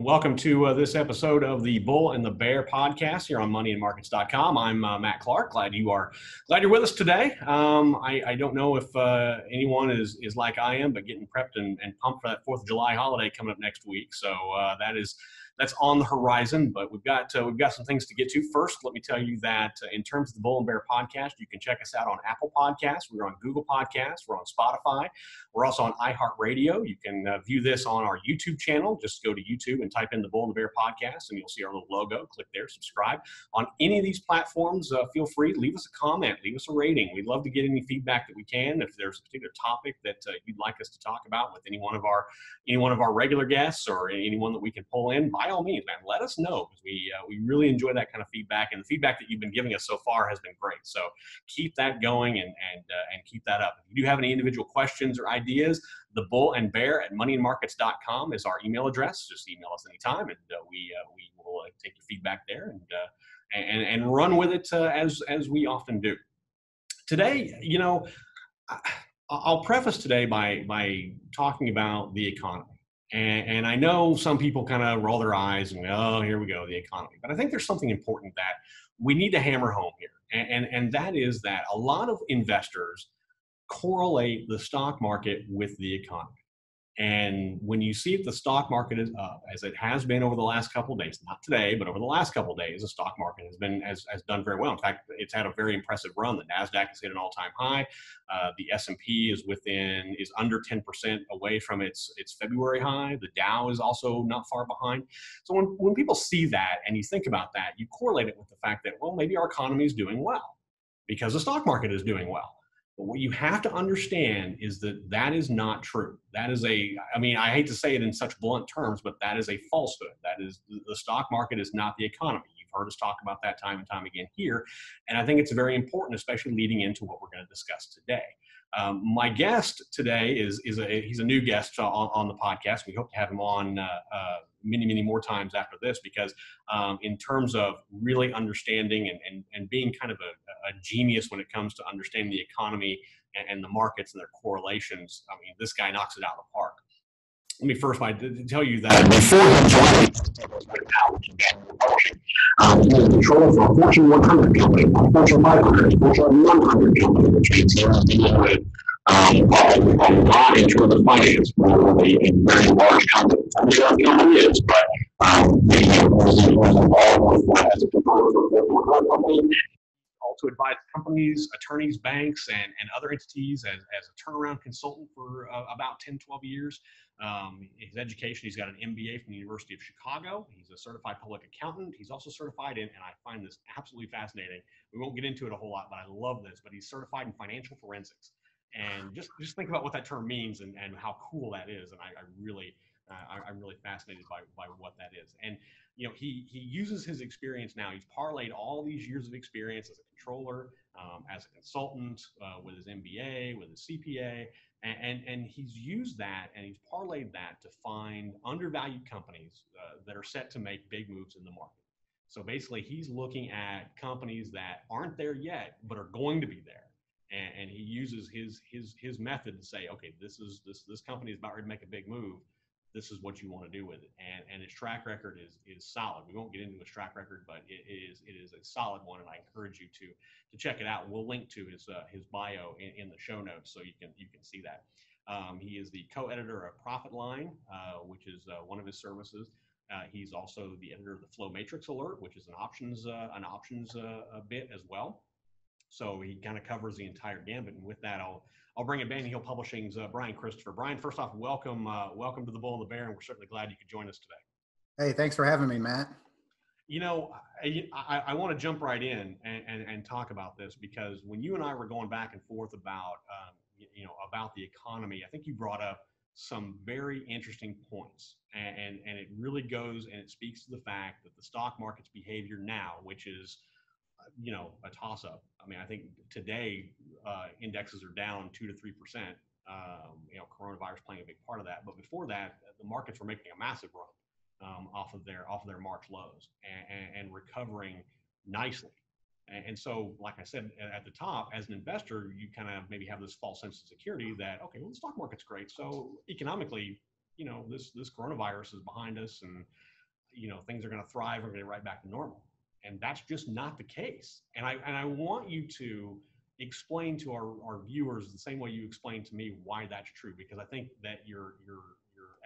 Welcome to this episode of the Bull and the Bear podcast here on moneyandmarkets.com. I'm Matt Clark. Glad you're with us today. I don't know if anyone is like I am, but getting prepped and pumped for that 4th of July holiday coming up next week. So that's on the horizon, but we've got some things to get to. First, let me tell you that in terms of the Bull and Bear podcast, you can check us out on Apple Podcasts. We're on Google Podcasts. We're on Spotify. We're also on iHeartRadio. You can view this on our YouTube channel. Just go to YouTube and type in the Bull and the Bear podcast, and you'll see our little logo. Click there, subscribe. On any of these platforms, feel free, leave us a comment, leave us a rating. We'd love to get any feedback that we can. If there's a particular topic that you'd like us to talk about with any one of our regular guests or anyone that we can pull in, by all means, man, let us know, because we really enjoy that kind of feedback, and the feedback that you've been giving us so far has been great. So keep that going and keep that up. If you do have any individual questions or ideas, the Bull and Bear at moneyandmarkets.com is our email address. Just email us anytime, and we will take your feedback there and run with it as we often do. Today, I'll preface today by talking about the economy. And I know some people kind of roll their eyes and, oh, here we go, the economy. But I think there's something important that we need to hammer home here. And that is that a lot of investors correlate the stock market with the economy. And when you see that the stock market is up, as it has been over the last couple of days, not today, but over the last couple of days, the stock market has done very well. In fact, it's had a very impressive run. The NASDAQ has hit an all-time high. The S&P is under 10% away from its February high. The Dow is also not far behind. So when people see that and you think about that, you correlate it with the fact that, well, maybe our economy is doing well because the stock market is doing well. But what you have to understand is that is not true. That is I hate to say it in such blunt terms, but that is a falsehood. That is, the stock market is not the economy. You've heard us talk about that time and time again here. And I think it's very important, especially leading into what we're going to discuss today. My guest today he's a new guest on the podcast. We hope to have him on many more times after this, because in terms of really understanding and being kind of a genius when it comes to understanding the economy and the markets and their correlations, I mean, this guy knocks it out of the park. Let me first tell you that before he joined control for a Fortune 100 company, a Fortune 500, Fortune 100 company, which means he has to deal with a lot in terms of finance for a very large company. I mean, the company is, but also advise companies, attorneys, banks, and other entities as a turnaround consultant for about 10, 12 years. His education, he's got an MBA from the University of Chicago. He's a certified public accountant. He's also certified in, and I find this absolutely fascinating, we won't get into it a whole lot, but I love this, but he's certified in financial forensics. And just think about what that term means and how cool that is. And I'm really fascinated by what that is. And he uses his experience now. He's parlayed all these years of experience as a controller, as a consultant, with his MBA, with his CPA, and he's used that and he's parlayed that to find undervalued companies that are set to make big moves in the market. So basically, he's looking at companies that aren't there yet but are going to be there. And he uses his method to say, okay, this company is about ready to make a big move. This is what you want to do with it. And his track record is solid. We won't get into his track record, but it is a solid one. And I encourage you to check it out. We'll link to his bio in the show notes so you can see that. He is the co-editor of Profit Line, which is one of his services. He's also the editor of the Flow Matrix Alert, which is an options bit as well. So he kind of covers the entire gambit. And with that, I'll bring in Banyan Hill Publishing's Brian Christopher. Brian, first off, welcome to the Bull and the Bear, and we're certainly glad you could join us today. Hey, thanks for having me, Matt. I want to jump right in and talk about this, because when you and I were going back and forth about the economy, I think you brought up some very interesting points, and it really goes and it speaks to the fact that the stock market's behavior now, which is a toss-up. I mean, I think today indexes are down 2 to 3%. Coronavirus playing a big part of that. But before that, the markets were making a massive run off of their March lows and recovering nicely. And so, like I said at the top, as an investor, you kind of maybe have this false sense of security that, okay, well, the stock market's great, so economically, this coronavirus is behind us, and things are going to thrive, we're going to get right back to normal. And that's just not the case. And I want you to explain to our viewers the same way you explained to me why that's true, because I think that your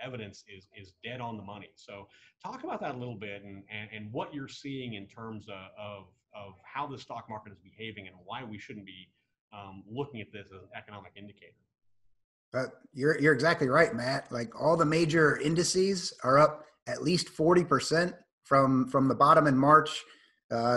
evidence is dead on the money. So talk about that a little bit, and what you're seeing in terms of how the stock market is behaving, and why we shouldn't be looking at this as an economic indicator. You're exactly right, Matt. Like all the major indices are up at least 40% from the bottom in March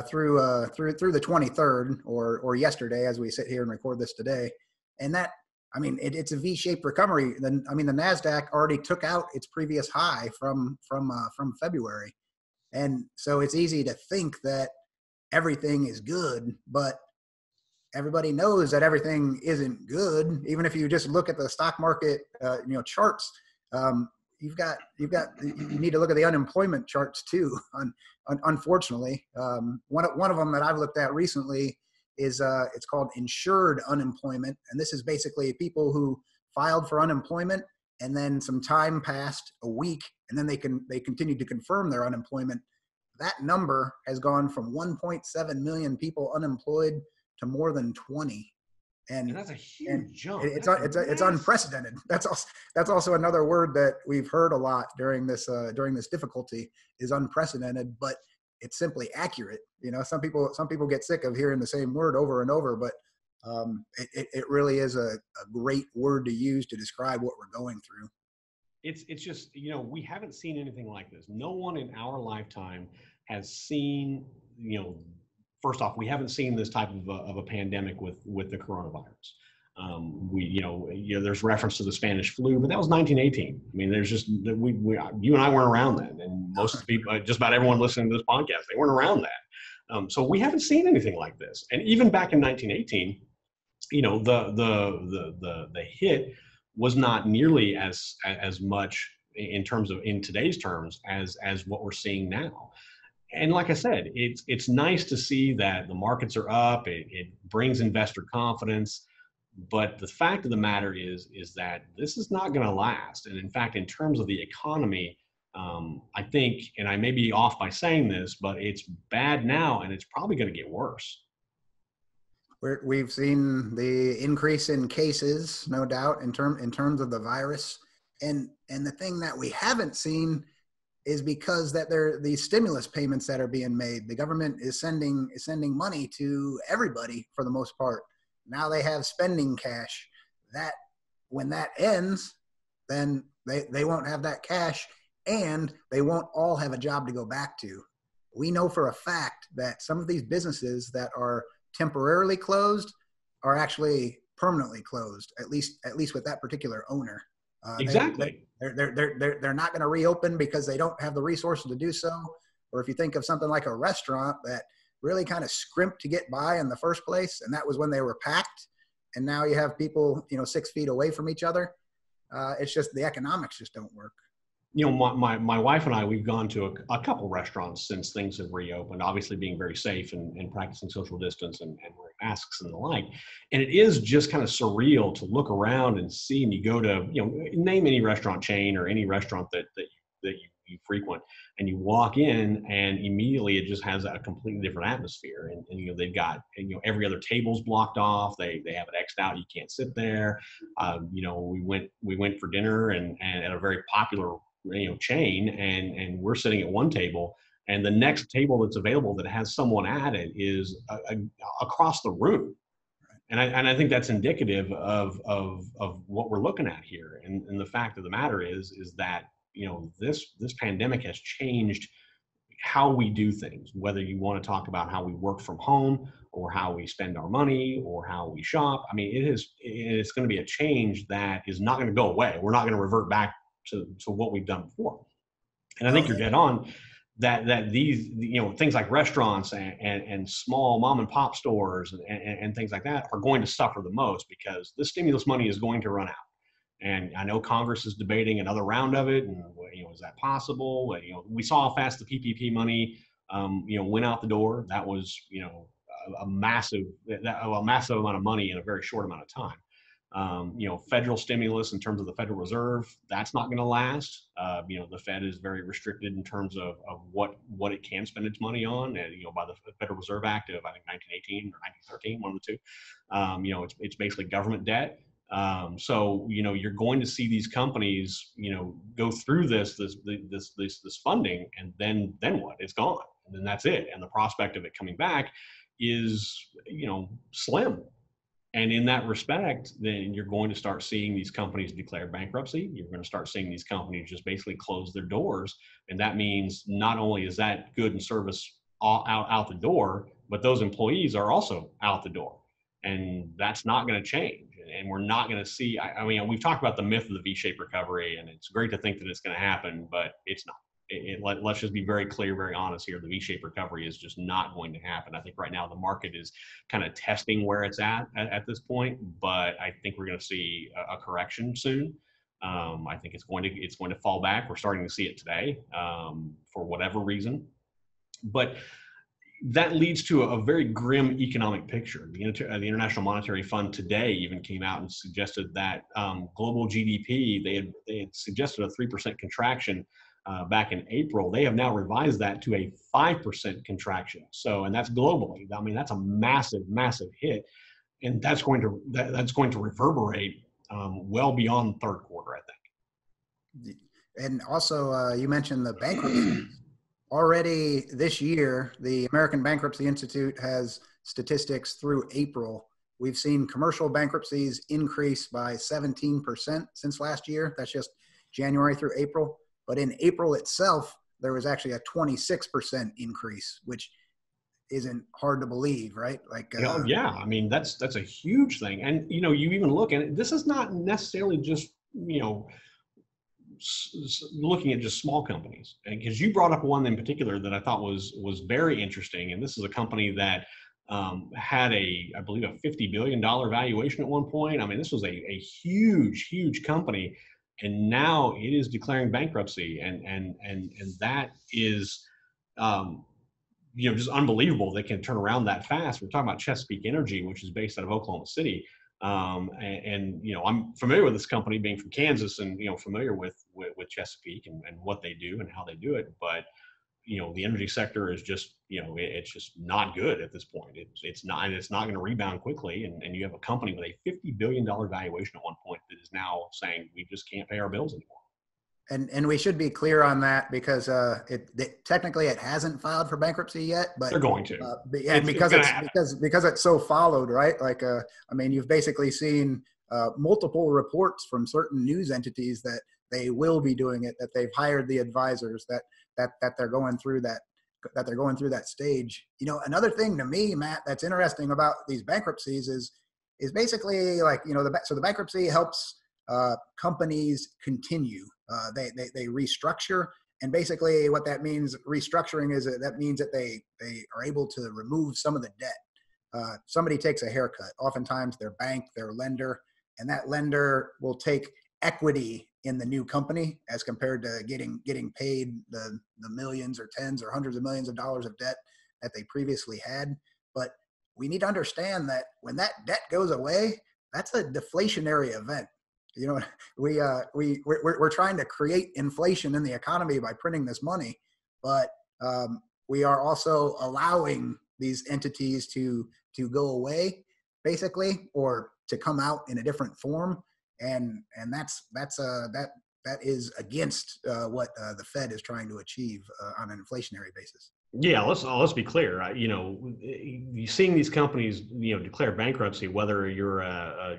through the 23rd or yesterday, as we sit here and record this today. And that, I mean, it's a V-shaped recovery. Then, I mean, the Nasdaq already took out its previous high from February, and so it's easy to think that everything is good, but everybody knows that everything isn't good. Even if you just look at the stock market, charts, you need to look at the unemployment charts too. Unfortunately, one of them that I've looked at recently is it's called insured unemployment, and this is basically people who filed for unemployment and then some time passed, a week, and then they continued to confirm their unemployment. That number has gone from 1.7 million people unemployed to more than 20. And that's a huge jump. It's unprecedented. That's also another word that we've heard a lot during this difficulty, is unprecedented, but it's simply accurate. Some people get sick of hearing the same word over and over, but it really is a great word to use to describe what we're going through. It's just, we haven't seen anything like this. No one in our lifetime has seen, first off, we haven't seen this type of a pandemic with the coronavirus. There's reference to the Spanish flu, but that was 1918. I mean, there's just, you and I weren't around then, and most of the people, just about everyone listening to this podcast, they weren't around that. So we haven't seen anything like this. And even back in 1918, the hit was not nearly as much in today's terms as what we're seeing now. And like I said, it's nice to see that the markets are up. It brings investor confidence, but the fact of the matter is that this is not going to last. And in fact, in terms of the economy, I think, and I may be off by saying this, but it's bad now, and it's probably going to get worse. We've seen the increase in cases, no doubt, in terms of the virus, and the thing that we haven't seen is because that there are these stimulus payments that are being made. The government is sending money to everybody for the most part. Now they have spending cash. That when that ends, then they won't have that cash, and they won't all have a job to go back to. We know for a fact that some of these businesses that are temporarily closed are actually permanently closed, at least with that particular owner. Exactly. They're not going to reopen because they don't have the resources to do so. Or if you think of something like a restaurant that really kind of scrimped to get by in the first place, and that was when they were packed, and now you have people 6 feet away from each other. It's just the economics just don't work. My wife and I, we've gone to a couple restaurants since things have reopened, obviously being very safe and practicing social distance and wearing masks and the like. And it is just kind of surreal to look around and see, and you go to, name any restaurant chain or any restaurant that you frequent, and you walk in and immediately it just has a completely different atmosphere. And they've got, every other table's blocked off. They have it X'd out. You can't sit there. We went for dinner and at a very popular chain, and we're sitting at one table, and the next table that's available that has someone at it is across the room. And I think that's indicative of what we're looking at here. And the fact of the matter is that, this pandemic has changed how we do things, whether you want to talk about how we work from home or how we spend our money or how we shop. I mean, it's going to be a change that is not going to go away. We're not going to revert back to what we've done before. And I think you're dead on that these, things like restaurants and small mom and pop stores and things like that are going to suffer the most, because the stimulus money is going to run out. And I know Congress is debating another round of it, and is that possible? We saw how fast the PPP money went out the door. That was a massive amount of money in a very short amount of time. Federal stimulus in terms of the Federal Reserve, that's not going to last. The Fed is very restricted in terms of what it can spend its money on, and, by the Federal Reserve Act of, I think, 1918 or 1913, one of the two. It's basically government debt. So you're going to see these companies go through this funding, and then what? It's gone, and then that's it. And the prospect of it coming back is slim. And in that respect, then you're going to start seeing these companies declare bankruptcy. You're going to start seeing these companies just basically close their doors. And that means not only is that good and service out the door, but those employees are also out the door. And that's not going to change. And we're not going to see, we've talked about the myth of the V-shaped recovery, and it's great to think that it's going to happen, but it's not. Let's just be very clear, very honest here. The V-shaped recovery is just not going to happen. I think right now the market is kind of testing where it's at this point, but I think we're going to see a correction soon. I think it's going to fall back. We're starting to see it today for whatever reason, but that leads to a very grim economic picture. The International Monetary Fund today even came out and suggested that global GDP, they had suggested a 3% contraction back in April. They have now revised that to a 5% contraction. So, and that's globally. I mean, that's a massive, massive hit, and that's going to reverberate well beyond the third quarter, I think. And also, you mentioned the bankruptcy. Already this year, the American Bankruptcy Institute has statistics through April. We've seen commercial bankruptcies increase by 17% since last year. That's just January through April. But in April itself, there was actually a 26% increase, which isn't hard to believe, right? Yeah, I mean, that's a huge thing. And, you even look at it, this is not necessarily just, looking at just small companies, because you brought up one in particular that I thought was very interesting. And this is a company that had I believe a $50 billion valuation at one point. I mean, this was a huge, huge company, and now it is declaring bankruptcy, and that is just unbelievable. They can turn around that fast. We're talking about Chesapeake Energy, which is based out of Oklahoma City. I'm familiar with this company, being from Kansas, and familiar with Chesapeake and what they do and how they do it. But the energy sector is just it's just not good at this point. It's not going to rebound quickly. And you have a company with a $50 billion valuation at one point that is now saying we just can't pay our bills anymore. And we should be clear on that, because technically it hasn't filed for bankruptcy yet, but they're going to. Because it's so followed, right? You've basically seen multiple reports from certain news entities that they will be doing it, that they've hired the advisors, that they're going through that stage. Another thing to me, Matt, that's interesting about these bankruptcies is basically so the bankruptcy helps companies continue. They restructure, and basically what that means, restructuring, is that means that they are able to remove some of the debt. Somebody takes a haircut, oftentimes their bank, their lender, and that lender will take equity in the new company as compared to getting paid the millions or tens or hundreds of millions of dollars of debt that they previously had. But we need to understand that when that debt goes away, that's a deflationary event. We're trying to create inflation in the economy by printing this money, but we are also allowing these entities to go away, basically, or to come out in a different form, and that is against what the Fed is trying to achieve on an inflationary basis. Yeah, let's be clear. You seeing these companies, declare bankruptcy, whether you're a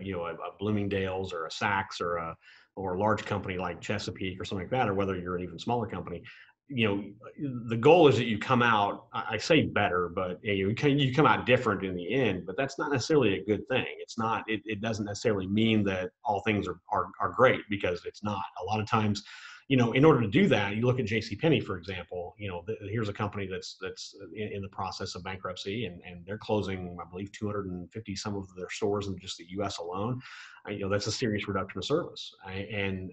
Bloomingdale's or a Saks or a large company like Chesapeake or something like that, or whether you're an even smaller company, the goal is that you come out, I say better, but you come out different in the end. But that's not necessarily a good thing. It's not. It doesn't necessarily mean that all things are great, because it's not. A lot of times, in order to do that, you look at JCPenney, for example. Here's a company that's in the process of bankruptcy, and they're closing, I believe, 250 some of their stores in just the U.S. alone. That's a serious reduction of service, and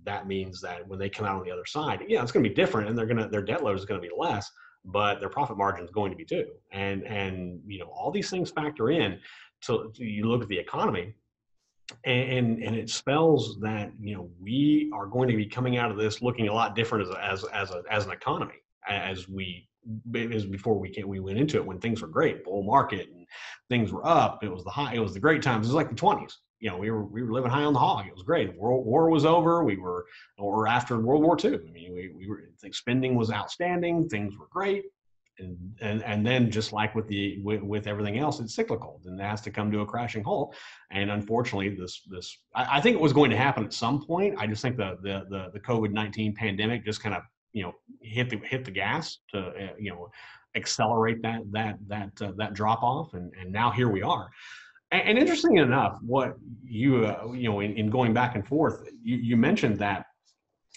that means that when they come out on the other side, it's going to be different, and their debt load is going to be less, but their profit margin is going to be too. And all these things factor in. So you look at the economy. and it spells that we are going to be coming out of this looking a lot different as an economy as before we went into it when things were great, bull market, and things were up. It was the great times. It was like the 20s. We were living high on the hog. It was great. World War was over. Or after World War II. I mean, spending was outstanding. Things were great. And then just like with everything else, it's cyclical. Then it has to come to a crashing halt. And unfortunately, I think it was going to happen at some point. I just think the COVID-19 pandemic just kind of hit the gas to accelerate that drop off. And now here we are. And interesting enough, what in going back and forth, you mentioned that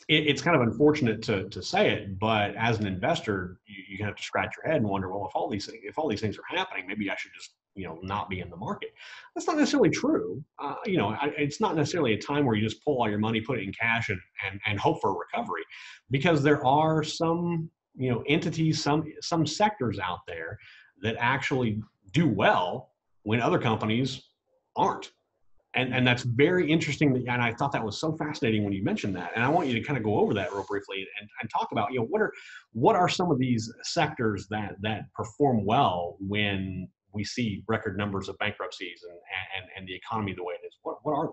it's kind of unfortunate to say it, but as an investor, you have to scratch your head and wonder, well, if all these things are happening, maybe I should just not be in the market. That's not necessarily true. It's not necessarily a time where you just pull all your money, put it in cash, and hope for a recovery, because there are some entities, some sectors out there that actually do well when other companies aren't. And that's very interesting. And I thought that was so fascinating when you mentioned that. And I want you to kind of go over that real briefly and talk about, what are some of these sectors that perform well when we see record numbers of bankruptcies and the economy the way it is? What are they?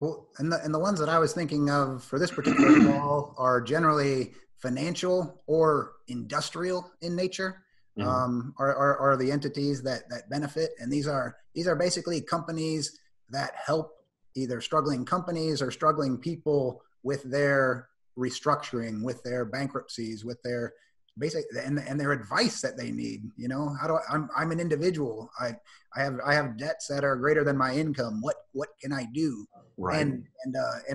Well, and the ones that I was thinking of for this particular call are generally financial or industrial in nature. Mm-hmm. Are the entities that benefit, and these are basically companies that help either struggling companies or struggling people with their restructuring, with their bankruptcies, with their basic and their advice that they need. I'm an individual. I have debts that are greater than my income. What can I do? Right. And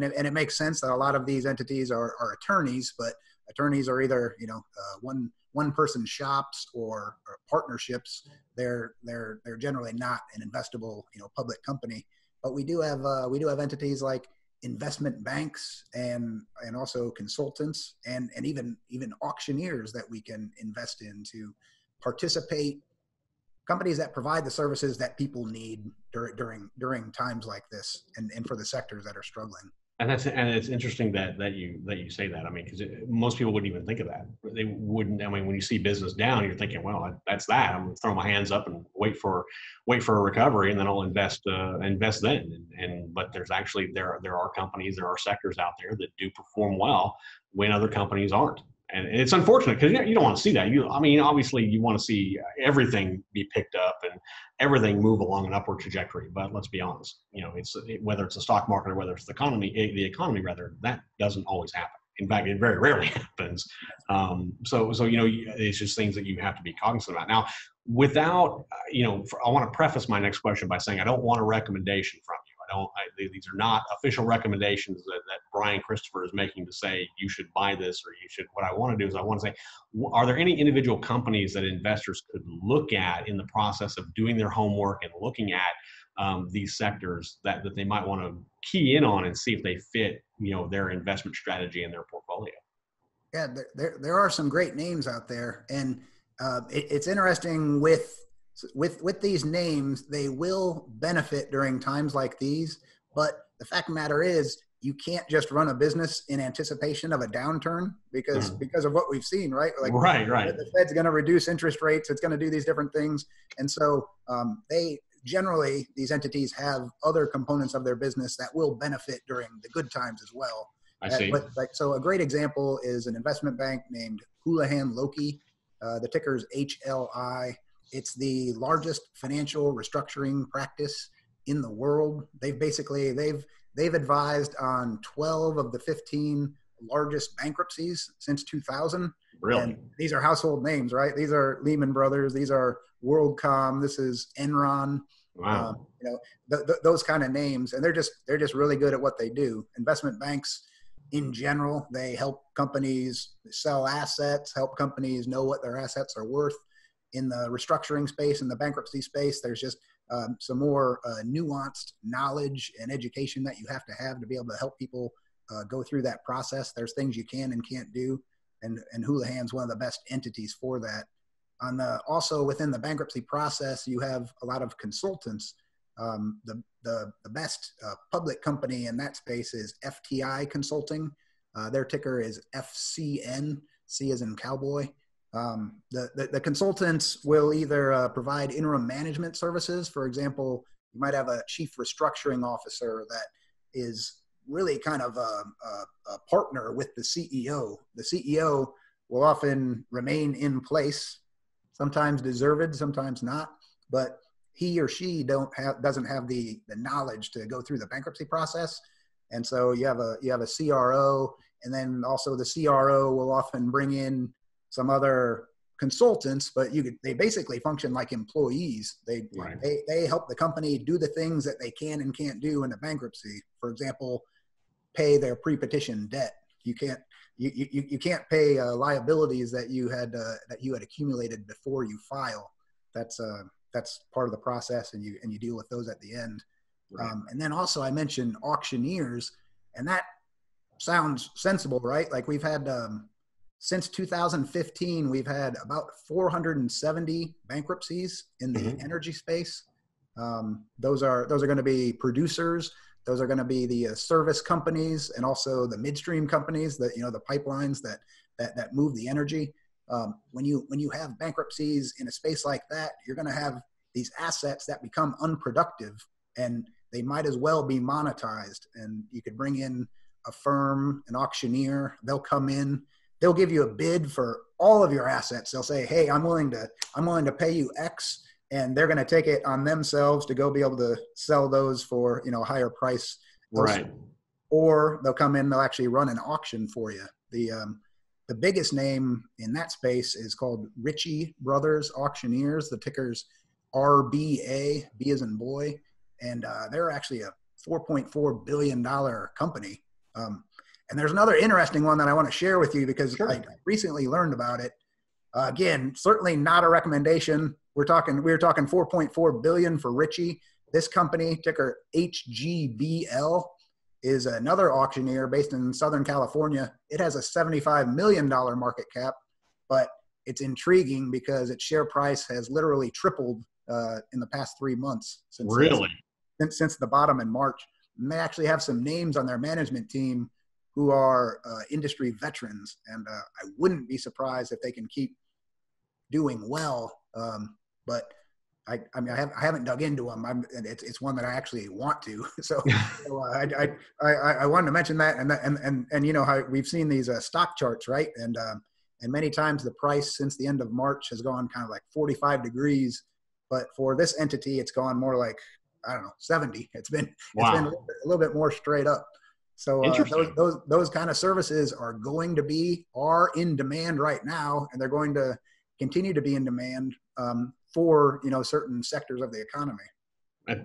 it makes sense that a lot of these entities are attorneys, but attorneys are either one person shops or partnerships. They're generally not an investable public company. But we do have entities like investment banks and also consultants and even auctioneers that we can invest in to participate. Companies that provide the services that people need during times like this, and for the sectors that are struggling. And it's interesting that you say that. I mean, because most people wouldn't even think of that. They wouldn't. I mean, when you see business down, you're thinking, well, that's that. I'm going to throw my hands up and wait for a recovery, and then I'll invest then. But there are companies, there are sectors out there that do perform well when other companies aren't. And it's unfortunate because you don't want to see that. Obviously, you want to see everything be picked up and everything move along an upward trajectory. But let's be honest, whether it's the stock market or whether it's the economy rather, that doesn't always happen. In fact, it very rarely happens. So it's just things that you have to be cognizant about. Now, without I want to preface my next question by saying I don't want a recommendation from you. These are not official recommendations that Brian Christopher is making to say you should buy this or you should. What I want to do is I want to say, are there any individual companies that investors could look at in the process of doing their homework and looking at these sectors that they might want to key in on and see if they fit their investment strategy in their portfolio? Yeah, there are some great names out there, and it's interesting with these names. They will benefit during times like these, but the fact of the matter is you can't just run a business in anticipation of a downturn because of what we've seen, right? Like right. The Fed's going to reduce interest rates. It's going to do these different things. And so these entities have other components of their business that will benefit during the good times as well. I see. So a great example is an investment bank named Houlihan Lokey. The ticker is HLI. It's the largest financial restructuring practice in the world. They've advised on 12 of the 15 largest bankruptcies since 2000. Really? And these are household names, right? These are Lehman Brothers. These are WorldCom. This is Enron. Wow. Those kind of names, and they're just really good at what they do. Investment banks, in general, they help companies sell assets, help companies know what their assets are worth. In the restructuring space, in the bankruptcy space, there's just some more nuanced knowledge and education that you have to be able to help people go through that process. There's things you can and can't do, and Houlihan's one of the best entities for that. Also within the bankruptcy process, you have a lot of consultants The best public company in that space is FTI Consulting. Their ticker is FCN, C as in cowboy. The consultants will either provide interim management services. For example, you might have a chief restructuring officer that is really kind of a partner with the CEO. The CEO will often remain in place, sometimes deserved, sometimes not, but he or she doesn't have the knowledge to go through the bankruptcy process. And so you have a CRO, and then also the CRO will often bring in some other consultants, but they basically function like employees. They help the company do the things that they can and can't do in a bankruptcy. For example, pay their pre-petition debt. You can't pay liabilities that you had accumulated before you file. That's part of the process, and you deal with those at the end. Right. And then also I mentioned auctioneers, and that sounds sensible, right? Like we've had since 2015, we've had about 470 bankruptcies in the energy space. Those are going to be producers. Those are going to be the service companies, and also the midstream companies that, the pipelines that move the energy. When you have bankruptcies in a space like that, you're going to have these assets that become unproductive, and they might as well be monetized. And you could bring in a firm, an auctioneer. They'll come in. They'll give you a bid for all of your assets. They'll say, "Hey, I'm willing to pay you X," and they're going to take it on themselves to go be able to sell those for a higher price. Right. Or they'll come in. They'll actually run an auction for you. The biggest name in that space is called Ritchie Brothers Auctioneers. The ticker's RBA, B as in boy, and they're actually a $4.4 billion company. And there's another interesting one that I want to share with you because I recently learned about it. Again, certainly not a recommendation. We were talking 4.4 billion for Ritchie. This company, ticker HGBL, is another auctioneer based in Southern California. It has a $75 million market cap, but it's intriguing because its share price has literally tripled in the past 3 months since the bottom in March. And they actually have some names on their management team who are industry veterans, and I wouldn't be surprised if they can keep doing well. But I haven't dug into them. It's one that I actually want to. So I wanted to mention that, and how we've seen these stock charts, right? And many times the price since the end of March has gone kind of like 45 degrees, but for this entity, it's gone more like, I don't know, 70. It's been a little bit more straight up. So those kind of services are in demand right now, and they're going to continue to be in demand for certain sectors of the economy.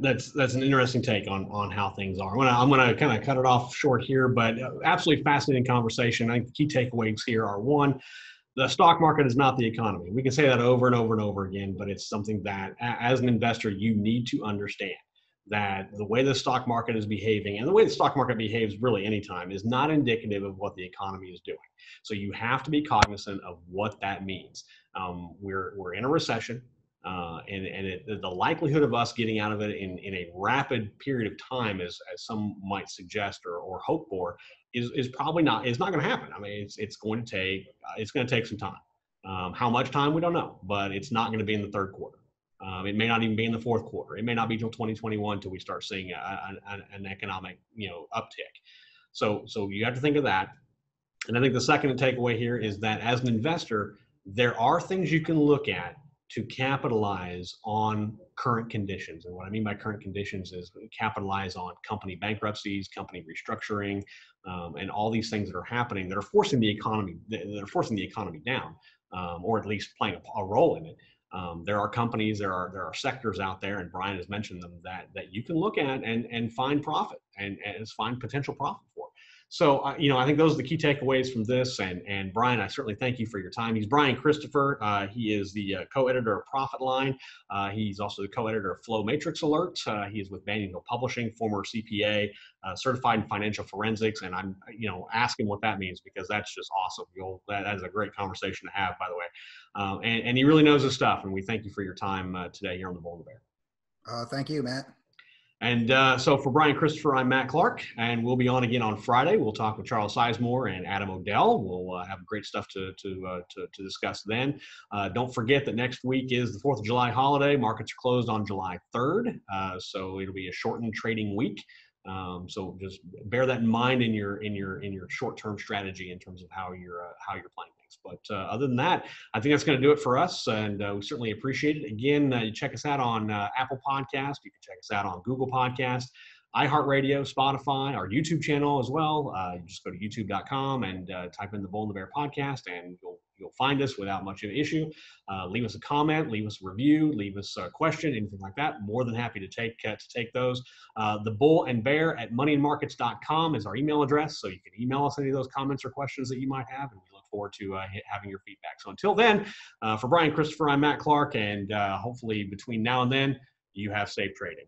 That's an interesting take on how things are. I'm gonna kind of cut it off short here, but absolutely fascinating conversation. I think the key takeaways here are: one, the stock market is not the economy. We can say that over and over and over again, but it's something that as an investor, you need to understand that the way the stock market is behaving, and the way the stock market behaves really anytime, is not indicative of what the economy is doing. So you have to be cognizant of what that means. We're in a recession, and the likelihood of us getting out of it in a rapid period of time, as some might suggest or hope for, is probably not going to happen. I mean, it's going to take some time. How much time, we don't know, but it's not going to be in the third quarter. It may not even be in the fourth quarter. It may not be till 2021 till we start seeing an economic uptick. So you have to think of that. And I think the second takeaway here is that as an investor, there are things you can look at to capitalize on current conditions. And what I mean by current conditions is capitalize on company bankruptcies, company restructuring, and all these things that are happening that are forcing the economy down, or at least playing a role in it. There are companies, there are sectors out there, and Brian has mentioned them, that you can look at and find profit and find potential profit for. So, I think those are the key takeaways from this. And Brian, I certainly thank you for your time. He's Brian Christopher. He is the co-editor of Profit Line. He's also the co-editor of Flow Matrix Alert. He is with Banyan Hill Publishing, former CPA, certified in financial forensics. And I'm, asking what that means, because that's just awesome. That is a great conversation to have, by the way. And he really knows his stuff. And we thank you for your time today here on the Boulder Bear. Thank you, Matt. And so for Brian Christopher, I'm Matt Clark, and we'll be on again on Friday. We'll talk with Charles Sizemore and Adam Odell. We'll have great stuff to discuss then. Don't forget that next week is the 4th of July holiday. Markets are closed on July 3rd, so it'll be a shortened trading week. So just bear that in mind in your short-term strategy in terms of how you're playing things. But other than that, I think that's going to do it for us, and we certainly appreciate it. Again, you check us out on Apple Podcast. You can check us out on Google Podcast, iHeartRadio, Spotify, our YouTube channel as well. You just go to youtube.com and type in the Bull and the Bear podcast, and you'll find us without much of an issue. Leave us a comment, leave us a review, leave us a question, anything like that. More than happy to take those. The Bull and Bear at moneyandmarkets.com is our email address, so you can email us any of those comments or questions that you might have, and we look forward to having your feedback. So until then, for Brian Christopher, I'm Matt Clark, and hopefully between now and then, you have safe trading.